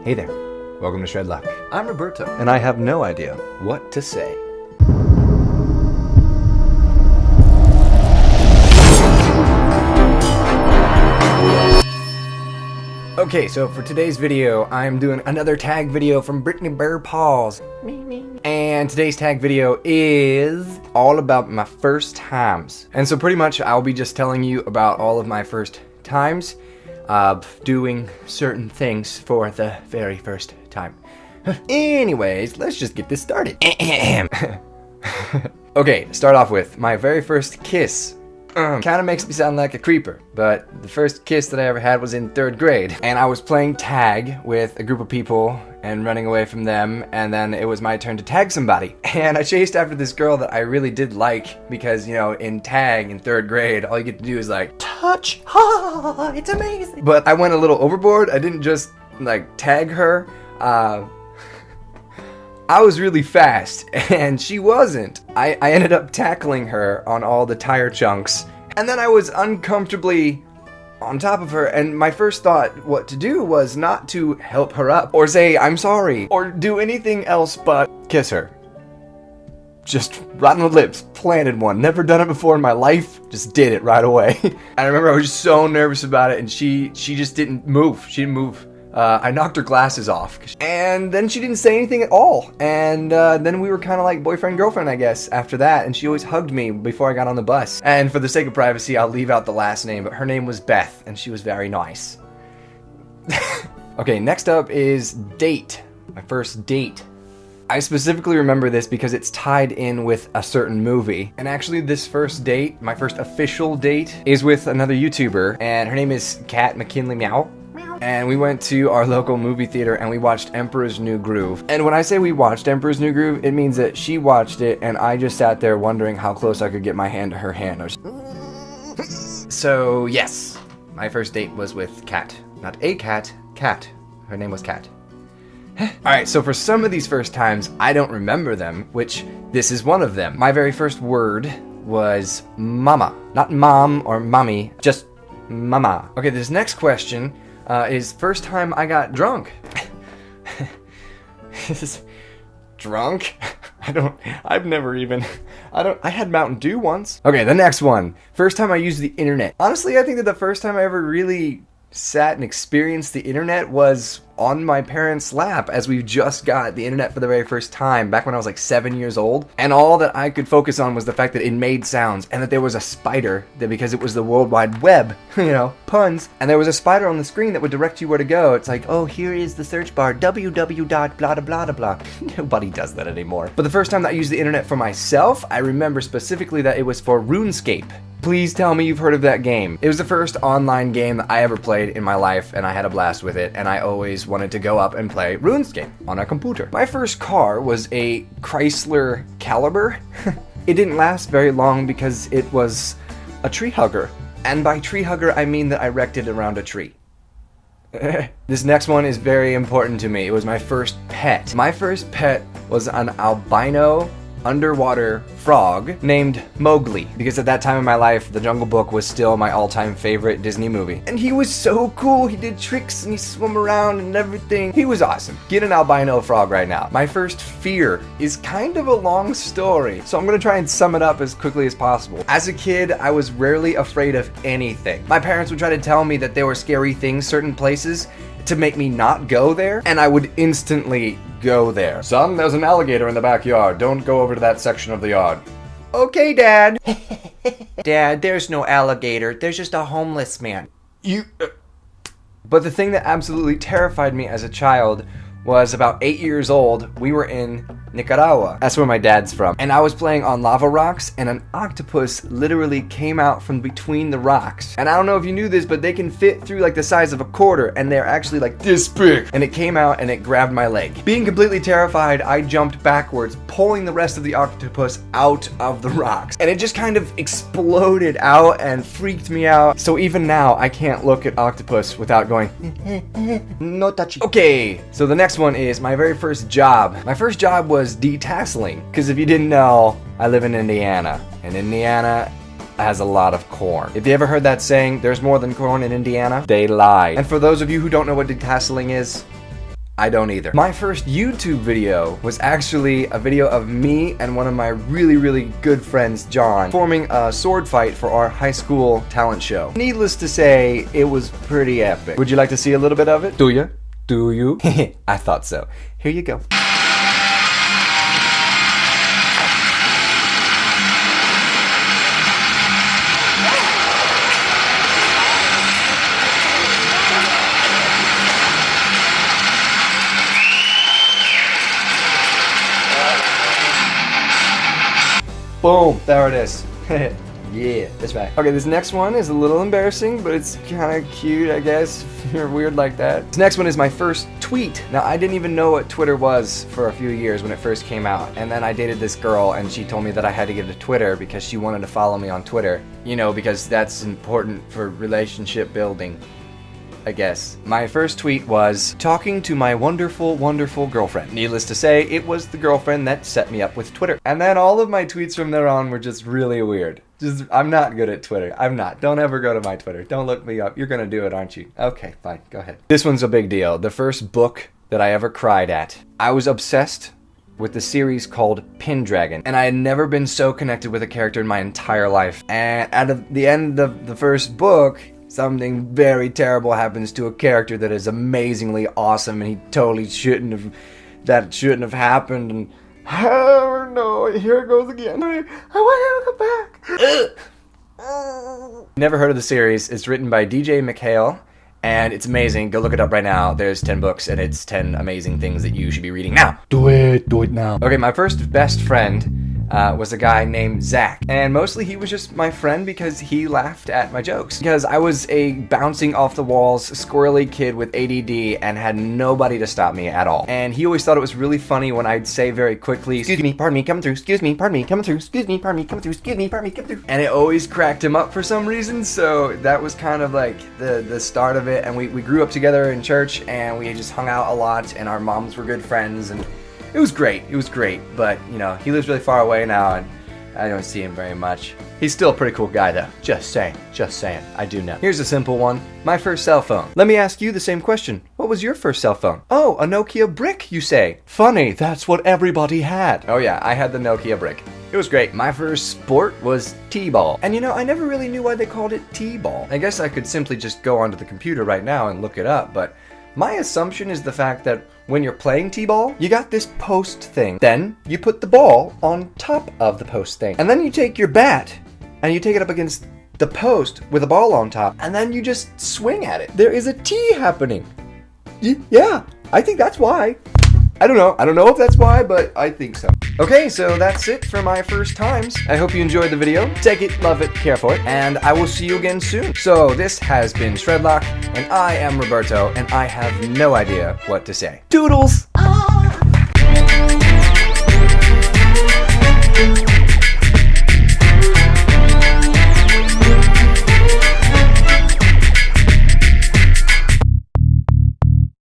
Hey there, welcome to Shreadlock. I'm Roberto, And I have no idea. what to say. Okay, so for today's video, I'm doing another tag video from Brittany Bear Paws. And today's tag video is all about my first times. And so pretty much I'll be just telling you about all of my first times doing certain things for the very first time. Anyways, let's just get this started. Okay, start off with my very first kiss. Kind of makes me sound like a creeper, but the first kiss that I ever had was in 3rd grade, and I was playing tag with a group of people and running away from them, and then it was my turn to tag somebody, and I chased after this girl that I really did like, because, you know, in tag in 3rd grade, all you get to do is like, touch, ha, it's amazing. But I went a little overboard. I didn't just like tag her, I was really fast, and she wasn't. I ended up tackling her on all the tire chunks, and then I was uncomfortably on top of her, and my first thought what to do was not to help her up, or say I'm sorry, or do anything else but kiss her. Just right on the lips, planted one. Never done it before in my life, just did it right away. And I remember I was just so nervous about it, and she just didn't move. She didn't move. I knocked her glasses off, and then she didn't say anything at all, and then we were kind of like boyfriend-girlfriend, I guess, after that, and she always hugged me before I got on the bus. And for the sake of privacy, I'll leave out the last name, but her name was Beth, and she was very nice. Okay, next up is date. My first date. I specifically remember this because it's tied in with a certain movie. And actually this first date, my first official date, is with another YouTuber, and her name is Kat McKinley Meow. And we went to our local movie theater and we watched Emperor's New Groove. And when I say we watched Emperor's New Groove, it means that she watched it and I just sat there wondering how close I could get my hand to her hand. So yes, my first date was with Kat. Not a cat, Kat. Her name was Kat. Alright, so for some of these first times, I don't remember them, which this is one of them. My very first word was mama. Not mom or mommy, just mama. Okay, this next question is first time I got drunk. Drunk? I had Mountain Dew once. Okay, the next one. First time I used the internet. Honestly, I think that the first time I ever really sat and experienced the internet was on my parents' lap, as we just got the internet for the very first time back when I was like 7 years old, and all that I could focus on was the fact that it made sounds and that there was a spider, that because it was the World Wide Web, you know, puns, and there was a spider on the screen that would direct you where to go. It's like, oh, here is the search bar, www. blah blah blah blah. Nobody does that anymore. But the first time that I used the internet for myself, I remember specifically that it was for RuneScape. Please tell me you've heard of that game. It was the first online game that I ever played in my life, and I had a blast with it, and I always wanted to go up and play RuneScape on a computer. My first car was a Chrysler Caliber. It didn't last very long because it was a tree hugger. And by tree hugger, I mean that I wrecked it around a tree. This next one is very important to me. It was my first pet. My first pet was an albino underwater frog named Mowgli, because at that time in my life, The Jungle Book was still my all-time favorite Disney movie. And he was so cool. He did tricks and he swam around and everything. He was awesome. Get an albino frog right now. My first fear is kind of a long story, so I'm gonna try and sum it up as quickly as possible. As a kid, I was rarely afraid of anything. My parents would try to tell me that there were scary things certain places to make me not go there, and I would instantly go there. Son, there's an alligator in the backyard. Don't go over to that section of the yard. Okay, Dad. Dad, there's no alligator. There's just a homeless man. But the thing that absolutely terrified me as a child was about 8 years old. We were in Nicaragua. That's where my dad's from. And I was playing on lava rocks, and an octopus literally came out from between the rocks. And I don't know if you knew this, but they can fit through like the size of a quarter, and they're actually like this big. And it came out and it grabbed my leg. Being completely terrified, I jumped backwards, pulling the rest of the octopus out of the rocks. And it just kind of exploded out and freaked me out. So even now, I can't look at octopus without going, no touchy. Okay, so the next one is my very first job. My first job was detasseling, because if you didn't know, I live in Indiana, and Indiana has a lot of corn. If you ever heard that saying, there's more than corn in Indiana, they lie. And for those of you who don't know what detasseling is, I don't either. My first YouTube video was actually a video of me and one of my really good friends, John, forming a sword fight for our high school talent show. Needless to say, it was pretty epic. Would you like to see a little bit of it? Do you? Do you? I thought so. Here you go. Boom, there it is. Yeah, that's right. Okay, this next one is a little embarrassing, but it's kind of cute, I guess, if you're weird like that. This next one is my first tweet. Now, I didn't even know what Twitter was for a few years when it first came out, and then I dated this girl, and she told me that I had to get a Twitter because she wanted to follow me on Twitter. You know, because that's important for relationship building, I guess. My first tweet was, talking to my wonderful girlfriend. Needless to say, it was the girlfriend that set me up with Twitter. And then all of my tweets from there on were just really weird. I'm not good at Twitter. I'm not. Don't ever go to my Twitter. Don't look me up. You're gonna do it, aren't you? Okay, fine. Go ahead. This one's a big deal. The first book that I ever cried at. I was obsessed with the series called Pendragon, and I had never been so connected with a character in my entire life. And at the end of the first book, something very terrible happens to a character that is amazingly awesome, and he totally shouldn't have happened, and oh no, here it goes again. I want to go back. Never heard of the series. It's written by DJ McHale, and it's amazing. Go look it up right now. There's 10 books, and it's 10 amazing things that you should be reading now. Do it now. Okay, my first best friend was a guy named Zach, and mostly he was just my friend because he laughed at my jokes. Because I was a bouncing off the walls, squirrely kid with ADD and had nobody to stop me at all. And he always thought it was really funny when I'd say very quickly, excuse me, pardon me, coming through, excuse me, pardon me, coming through, excuse me, pardon me, coming through, excuse me, pardon me, coming through. And it always cracked him up for some reason, so that was kind of like the start of it. And we grew up together in church, and we just hung out a lot, and our moms were good friends, and it was great, but, you know, he lives really far away now, and I don't see him very much. He's still a pretty cool guy, though. Just saying, I do know. Here's a simple one. My first cell phone. Let me ask you the same question. What was your first cell phone? Oh, a Nokia brick, you say? Funny, that's what everybody had. Oh yeah, I had the Nokia brick. It was great. My first sport was T-ball. And you know, I never really knew why they called it T-ball. I guess I could simply just go onto the computer right now and look it up, but my assumption is the fact that when you're playing T-ball, you got this post thing. Then you put the ball on top of the post thing. And then you take your bat and you take it up against the post with a ball on top, and then you just swing at it. There is a T happening. Yeah, I think that's why. I don't know if that's why, but I think so. Okay, so that's it for my first times. I hope you enjoyed the video. Take it, love it, care for it, and I will see you again soon. So this has been Shreadlock, and I am Roberto, and I have no idea what to say. Toodles!